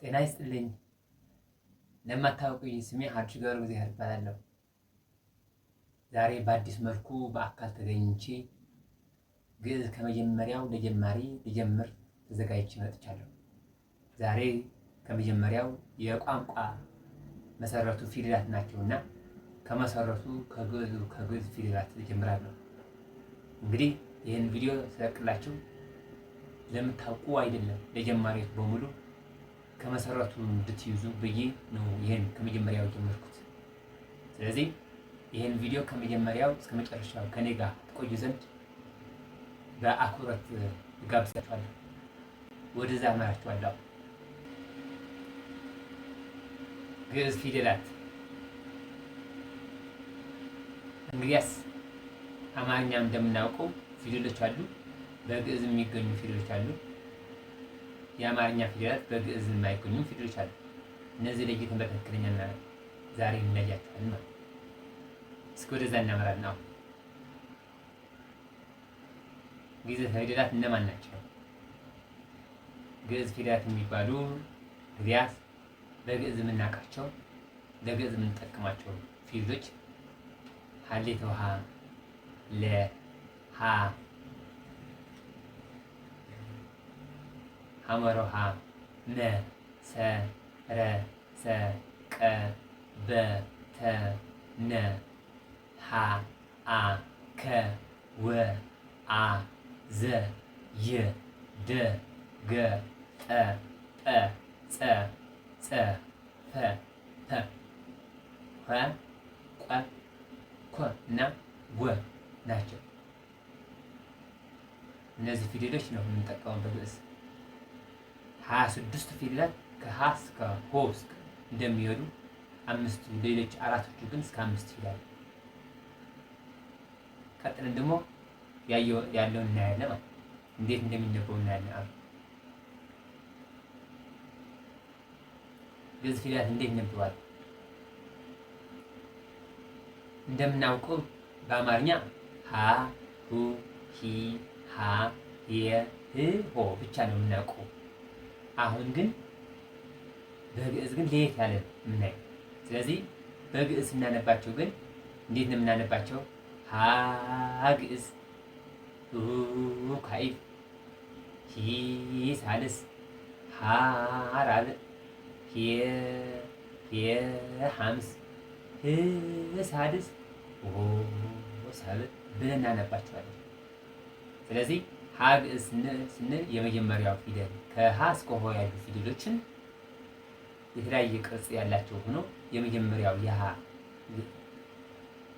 ጤና ይስጥልኝ። ለማታውቁኝ ስሜ ሀጂ ገብረ እግዚአብሔር እባላለሁ። ዛሬ በአዲስ መልኩ በአካል ተገኝቼ ግዕዝ ከመጀመሪያው ለጀማሪ ልጀምር ተዘጋጅቼ መጥቻለሁ። ዛሬ ከመጀመሪያው የቋንቋ መሰረቱ ፊደላት ናቸውና ከመሰረቱ ከግዕዝ ፊደላት እጀምራለሁ። እንግዲህ ይህን ቪዲዮ ስለቅላችሁ ለምታውቁ አይደለም ለጀማሪዎች በሙሉ ከመሰረቱ እንድትይዙ ብዬ ነው ይሄን ከመጀመሪያው ጀመርኩት። ስለዚህ ይሄን ቪዲዮ ከመጀመሪያው እስከ መጨረሻው ከኔ ጋር ትቆዩ ዘንድ በአክብሮት ጋብዛችኋለሁ። ወደዛ አመራችኋለሁ። ግዕዝ ፊደላት። እንግዲያስ አማርኛ እንደምናውቀው ፊደሎች አሉ፣ በግዕዝ የሚገኙ ፊደሎች አሉ። የአማርኛ ፊደላት በግዕዝ የማይገኙ ፊደሎች አሉ። እነዚህ ለይተን በትክክለኛ ዛሬ እንለያቸዋለን ማለት ነው። እስኪ ወደዛ እናመራለን። አሁን ግዕዝ ፊደላት እነማን ናቸው? ግዕዝ ፊደላት የሚባሉ እንግዲያስ በግዕዝ የምናውቃቸው ለግዕዝ የምንጠቀማቸው ፊደሎች ሀሌተ ውሃ፣ ለ፣ ሀ፣ ሐመረ ውሃ፣ መ፣ ሰ፣ ረ፣ ሰ፣ ቀ፣ በ፣ ተ፣ ነ፣ ሀ፣ አ፣ ከ፣ ወ፣ አ፣ ዘ፣ የ፣ ደ፣ ገ፣ ጠ፣ ጰ፣ ጸ፣ ጸ፣ ፈ፣ ፐ፣ ኸ፣ ቆ፣ ኮ እና ወ ናቸው። እነዚህ ፊደሎች ነው የምንጠቀመው በግዕዝ። 26 ፊደላት ከሀ እስከ ሆ እንደሚሄዱ አምስቱ ሌሎች አራቶቹ ግን እስከ 5 ይላሉ። ቀጥለን ደግሞ ያለውን እናያለን ማለት እንዴት እንደሚነበው እናያለን። ግዕዝ ፊደላት እንዴት ይነበባሉ? እንደምናውቀው በአማርኛ ሀ፣ ሁ፣ ሂ፣ ሃ፣ የ፣ ህ፣ ሆ ብቻ ነው የምናውቀው። አሁን ግን በግዕዝ ግን ለየት ያለ የምናየው። ስለዚህ በግዕዝ ስናነባቸው ግን እንዴት ነው የምናነባቸው? ሀ ግዕዝ፣ ሁ ካዕብ፣ ሂ ሳልስ፣ ሃ ራብዕ፣ ሄ ሐምስ፣ ህ ሳድስ፣ ሆ ሳብዕ ብለን እናነባቸዋለን። ስለዚህ ሀ ግዕዝ ስንል የመጀመሪያው ፊደል ከሀ እስከ ሆ ያሉ ፊደሎችን የተለያየ ቅርጽ ያላቸው ሆኖ የመጀመሪያው የሀ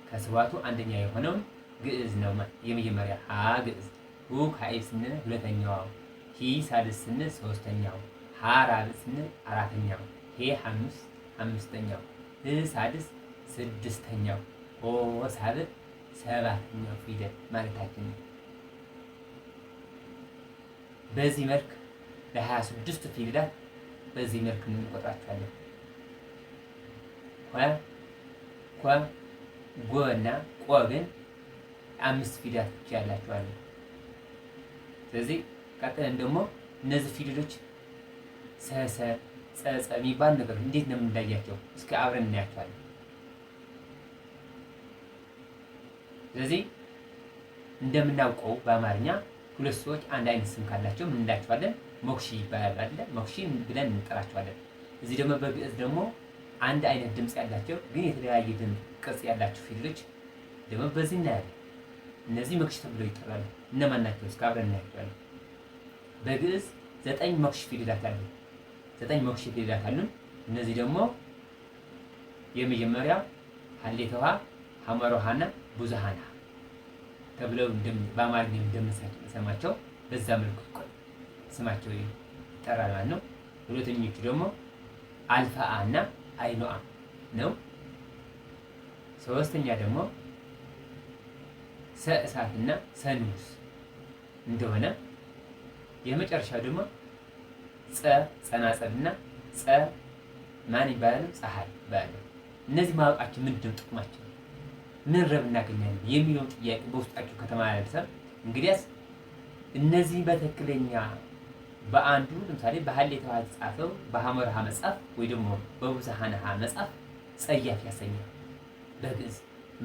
ከስባቱ አንደኛ የሆነውን ግዕዝ ነው የመጀመሪያ ሀ ግዕዝ። ሁ ካዕብ ስንል ሁለተኛው፣ ሂ ሳልስ ስንል ሶስተኛው፣ ሃ ራብዕ ስንል አራተኛው፣ ሄ ሐምስ አምስተኛው፣ ህ ሳድስ ስድስተኛው፣ ሆ ሳብዕ ሰባተኛው ፊደል ማለታችን ነው። በዚህ መልክ ለ26 ፊደላት በዚህ መልክ እንቆጥራቸዋለን። ኮ፣ ጎ እና ቆ ግን 5 ፊደላት ብቻ ያላቸዋል። ስለዚህ ቀጥለን ደግሞ እነዚህ ፊደሎች ሰሰ፣ ጸጸ የሚባል ነገር እንዴት ነው የምንለያቸው? እስኪ አብረን እናያቸዋለን። ስለዚህ እንደምናውቀው በአማርኛ ሁለት ሰዎች አንድ አይነት ስም ካላቸው ምን እንላቸዋለን? ሞክሺ ይባላል አይደለ? ሞክሺ ብለን እንጠራቸዋለን። እዚህ ደግሞ በግዕዝ ደግሞ አንድ አይነት ድምፅ ያላቸው ግን የተለያየ ድምፅ ቅርጽ ያላቸው ፊደሎች ደግሞ በዚህ እናያለን። እነዚህ ሞክሺ ተብለው ይጠራሉ። እነማን ናቸው? እስከ አብረን እናያቸዋለን። በግዕዝ 9 ሞክሺ ፊደላት አሉ። 9 ሞክሺ ፊደላት አሉን። እነዚህ ደግሞ የመጀመሪያው ሀሌተ ውሃ፣ ሐመረ ውሃና ብዙኃን ተብለው በአማርኛ እንደምንሰማቸው በዛ መልኩ ስማቸው ይጠራል ማለት ነው። ሁለተኞቹ ደግሞ አልፋአ እና አይኖአ ነው። ሶስተኛ ደግሞ ሰእሳት እና ሰንሙስ እንደሆነ፣ የመጨረሻው ደግሞ ጸናጸል እና ማን ይባላል? ፀሐይ ይባላል። እነዚህ ማወቃቸው ምንድን ነው ጥቅማቸው? ምን ረብ እናገኛለን የሚለውን ጥያቄ በውስጣችሁ ከተመላለሰ እንግዲያስ እነዚህ በትክክለኛ በአንዱ ለምሳሌ በሀሌታ ውሃ የተጻፈው በሐመር ውሃ መጻፍ ወይ ደግሞ በብዙኃን ውሃ መጻፍ ጸያፍ ያሰኛል። በግዕዝ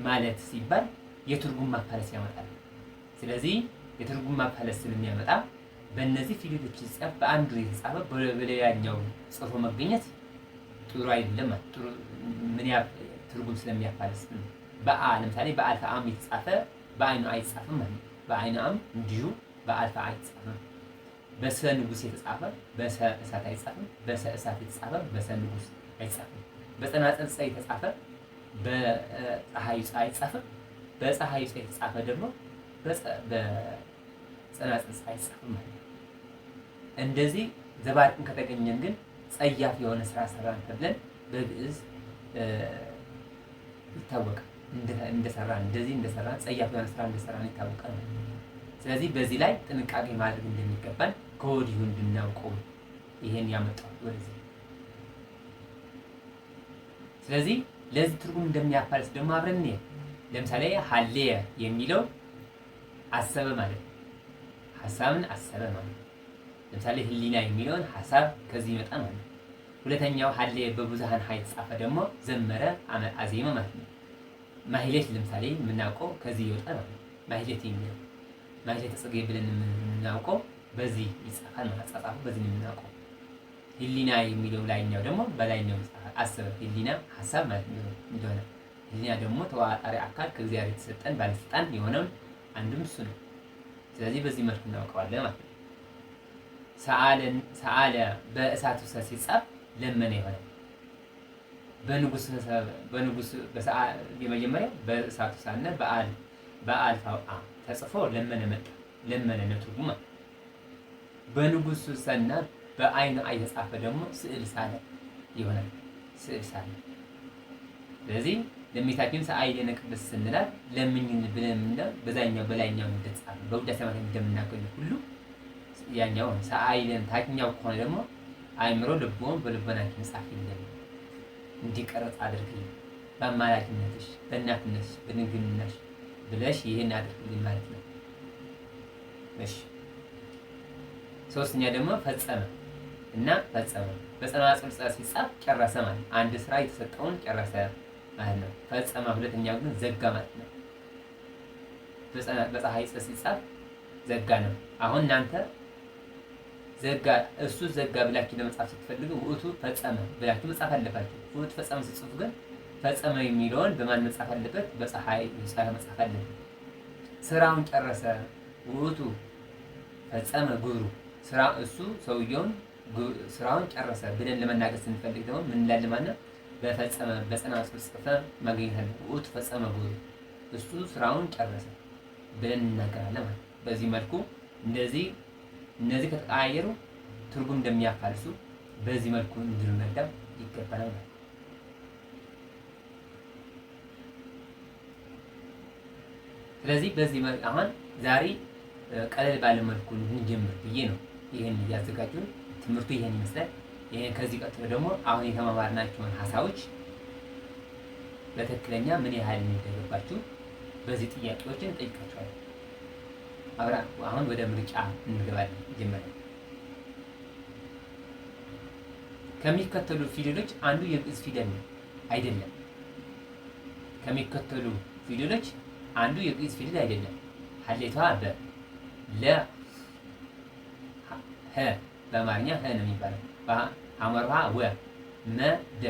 ማለት ሲባል የትርጉም ማፋለስ ያመጣል። ስለዚህ የትርጉም ማፋለስ ስለሚያመጣ በእነዚህ ፊደሎች ሲጻፍ በአንዱ የተጻፈ በሌላኛው ጽፎ መገኘት ጥሩ አይደለም። ጥሩ ምን ትርጉም ስለሚያፋለስ በአ ለምሳሌ በአልፋ አም የተጻፈ በአይኑ አይጻፍም ማለት ነው። በአይኑ አም እንዲሁ በአልፋ አይጻፍም። በሰ ንጉስ የተጻፈ በሰ እሳት አይጻፍም። በሰ እሳት የተጻፈ በሰ ንጉስ አይጻፍም። በጸናጽል ፀ የተጻፈ በፀሐዩ ፀ አይጻፍም። በፀሐዩ ፀ የተጻፈ ደግሞ በጸናጽል ፀ አይጻፍም ማለት ነው። እንደዚህ ዘባርቅን ከተገኘን ግን ጸያፍ የሆነ ስራ ሰራን ተብለን በግዕዝ ይታወቃል። እንደሰራን እንደዚህ እንደሰራን ጸያፍ የሆነ ስራ እንደሰራን ይታወቃል። ስለዚህ በዚህ ላይ ጥንቃቄ ማድረግ እንደሚገባን ከወዲሁ እንድናውቀው ይሄን ያመጣው ወደዚህ። ስለዚህ ለዚህ ትርጉም እንደሚያፋልስ ደግሞ አብረን እንየው። ለምሳሌ ሀሌየ የሚለው አሰበ ማለት ነው። ሐሳብን አሰበ ማለት ነው። ለምሳሌ ህሊና የሚለውን ሐሳብ ከዚህ ይመጣ ማለት ነው። ሁለተኛው ሀሌየ በብዙኃን ሀ የተጻፈ ደግሞ ዘመረ አዜመ ማለት ነው። ማህሌት ለምሳሌ የምናውቀው ከዚህ ይወጣል ማለት ነው። ማህሌት የሚለው ማህሌት ጽጌ ብለን የምናውቀው በዚህ ይጻፋል ማለት አጻጻፉ በዚህ ነው የምናውቀው። ህሊና የሚለው ላይኛው ደግሞ በላይኛው ይጻፋል። አሰበ ህሊና ሐሳብ ማለት እንደሆነ ህሊና ደግሞ ተዋጣሪ አካል ከእግዚአብሔር የተሰጠን ባለስልጣን የሆነው አንድም እሱ ነው። ስለዚህ በዚህ መልኩ እናውቀዋለን ማለት ነው። ሰአለ በእሳቱ ሰ ሲጻፍ ለመነ ይሆናል። በንጉስ የመጀመሪያው በእሳቱ ሳነ በአልፋው አ ተጽፎ ለመነ መጣ። ለመነ ነው ትርጉሙ። በንጉሱ ሰና በአይኑ አይ የተጻፈ ደግሞ ስዕል ሳለ ይሆናል። ስዕል ሳለ። ስለዚህ ለሚታችን ሰአይለነ ቅድስት ስንላት ለምኝን ብለን በዛኛው በላይኛው እንደተጻፈ በውዳሴ ማርያም እንደምናገኝ ሁሉ ያኛው ሰአይለን ታችኛው ከሆነ ደግሞ አይምሮ ልቦን በልቦናችን ጻፊልን እንዲቀረጽ አድርግልኝ በአማላጅነትሽ በእናትነትሽ በድንግልናሽ ብለሽ ይህን አድርግልኝ ማለት ነው። እሺ ሶስተኛ ደግሞ ፈጸመ እና ፈጸመ በጸናጽል ፀ ሲጻፍ ጨረሰ ማለት አንድ ስራ የተሰጠውን ጨረሰ ማለት ነው። ፈጸመ ሁለተኛው ግን ዘጋ ማለት ነው። በፀሐይ ፀ ሲጻፍ ዘጋ ነው። አሁን እናንተ ዘጋ እሱ ዘጋ ብላችሁ ለመጻፍ ስትፈልጉ ውእቱ ፈጸመ ብላችሁ መጻፍ አለባችሁ። ውእቱ ፈጸመ ስትጽፉ ግን ፈጸመ የሚለውን በማን መጻፍ አለበት? በፀሐይ ፀ መጻፍ አለበት። ስራውን ጨረሰ ውእቱ ፈጸመ ግብሩ ስራ እሱ ሰውየውን ስራውን ጨረሰ ብለን ለመናገር ስንፈልግ ደግሞ ምን እንላለን ማለት ነው? በፈጸመ በጸናጽል ጽፈ ማግኘት አለ። ውእቱ ፈጸመ ግብሩ እሱ ስራውን ጨረሰ ብለን እናገራለን ማለት። በዚህ መልኩ እነዚህ ከተቀያየሩ ትርጉም እንደሚያፋልሱ በዚህ መልኩ እንድንረዳው ይገባናል ማለት። ስለዚህ በዚህ መልኩ አሁን ዛሬ ቀለል ባለ መልኩ እንጀምር ብዬ ነው ይሄን እያዘጋጁ ትምህርቱ ይሄን ይመስላል። ይሄን ከዚህ ቀጥሎ ደግሞ አሁን የተማማርናቸውን ሐሳቦች በትክክለኛ ምን ያህል እንደገባችሁ በዚህ ጥያቄዎችን ጠይቃችኋለሁ። አሁን ወደ ምርጫ እንገባለን። ጀመረን ከሚከተሉ ፊደሎች አንዱ የግዕዝ ፊደል ነው አይደለም? ከሚከተሉ ፊደሎች አንዱ የግዕዝ ፊደል አይደለም። ሀሌቷ በ ለ ሀ በአማርኛ ሀ ነው የሚባለው። በሐመርሃ ወ መ ደ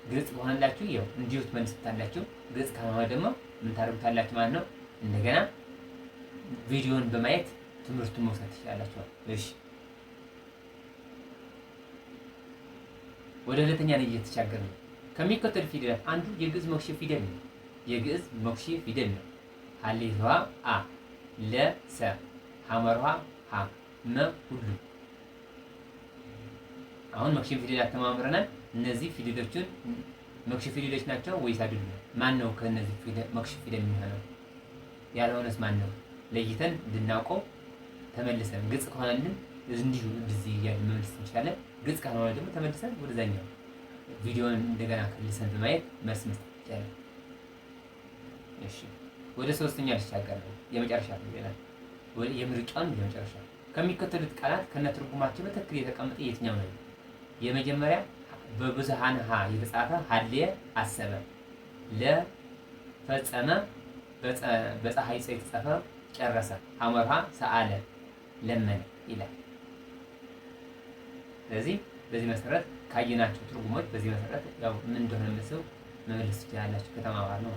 ግልጽ ከሆነላችሁ ይኸው እንዲሁ ትመልሱታላችሁ። ግልጽ ካልሆነ ደግሞ ምን ታደርጉታላችሁ ማለት ነው? እንደገና ቪዲዮን በማየት ትምህርቱን መውሰድ ትችላላችሁ። እሺ ወደ ሁለተኛ ላይ እየተሻገርን ነው። ከሚከተሉ ፊደላት አንዱ የግዕዝ ሞክሼ ፊደል ነው። የግዕዝ ሞክሼ ፊደል ነው። ሀሌቷ አ ለ ሰ ሐመርሃ ሀ መ ሁሉ። አሁን ሞክሼ ፊደላት ተማምረናል። እነዚህ ፊደሎችን ሞክሼ ፊደሎች ናቸው ወይስ አይደሉም? ማን ነው ከነዚህ ሞክሼ ፊደል የሚሆነው? ያልሆነስ ማን ነው? ለይተን እንድናውቀው ተመልሰን ግልጽ ከሆነልን እንዲሁ እዚህ እያልን መመለስ እንችላለን። ግልጽ ካልሆነ ደግሞ ተመልሰን ወደዛኛው ቪዲዮን እንደገና ከልሰን በማየት መልስ መስጠት ይቻላል። እሺ ወደ ሶስተኛ ልሻገር ነው። የመጨረሻ ይላል ወይ የምርጫውን የመጨረሻ ከሚከተሉት ቃላት ከነትርጉማቸው በትክክል የተቀመጠ የትኛው ነው? የመጀመሪያ በብዙሃን ሀ የተጻፈ ሀልየ አሰበ፣ ለፈጸመ በፀሐይ ፀ የተጻፈ ጨረሰ፣ ሐመርሃ ሰአለ ለመነ ይላል። ስለዚህ በዚህ መሰረት ካየናቸው ትርጉሞች በዚህ መሰረት ያው ምን እንደሆነ መስው መመለስ ትችላላችሁ ከተማማር ነው።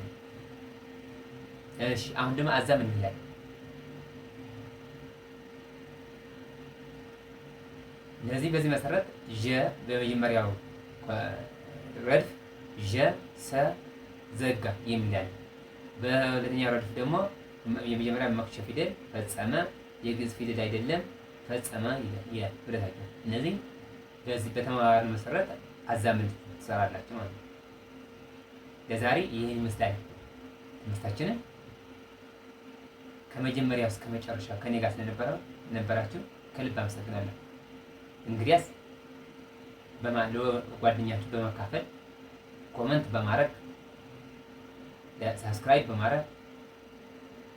እሺ አሁን ደግሞ አዛም እንላለን። ስለዚህ በዚህ መሰረት ዠ በመጀመሪያው ረድፍ ዠ ሰ ዘጋ የሚላል። በሁለተኛው ረድፍ ደግሞ የመጀመሪያ መክሸ ፊደል ፈጸመ፣ የግዕዝ ፊደል አይደለም ፈጸመ ይላል። ሁለታቸው እነዚህ በዚህ በተማማር መሰረት አዛምድ ትሰራላችሁ ማለት ነው። ለዛሬ ይህን ይመስላል ትምህርታችንን። ከመጀመሪያው እስከ መጨረሻ ከኔ ጋር ስለነበራችሁ ከልብ አመሰግናለሁ። እንግዲያስ ጓደኛችሁ በመካፈል ኮመንት በማድረግ ሳብስክራይብ በማድረግ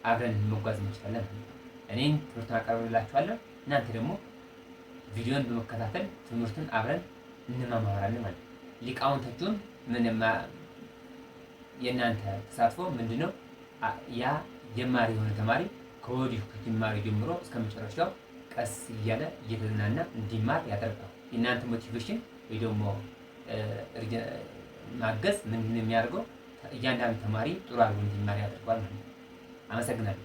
አብረን መጓዝ እንችላለን። እኔን ትምህርቱን አቀርብላችኋለሁ፣ እናንተ ደግሞ ቪዲዮን በመከታተል ትምህርቱን አብረን እንማማራለን ማለት ነው። ሊቃውንታችሁን የእናንተ ተሳትፎ ምንድነው? ያ ጀማሪ የሆነ ተማሪ ከወዲሁ ከጅማሬ ጀምሮ እስከ መጨረሻው ቀስ እያለ እየተዝናና እንዲማር ያደርጋል። የእናንተ ሞቲቬሽን ወይ ደግሞ ማገዝ ምንድነው የሚያደርገው? እያንዳንዱ ተማሪ ጥሩ አድርጎ እንዲማር ያደርጋል ማለት ነው። አመሰግናለሁ።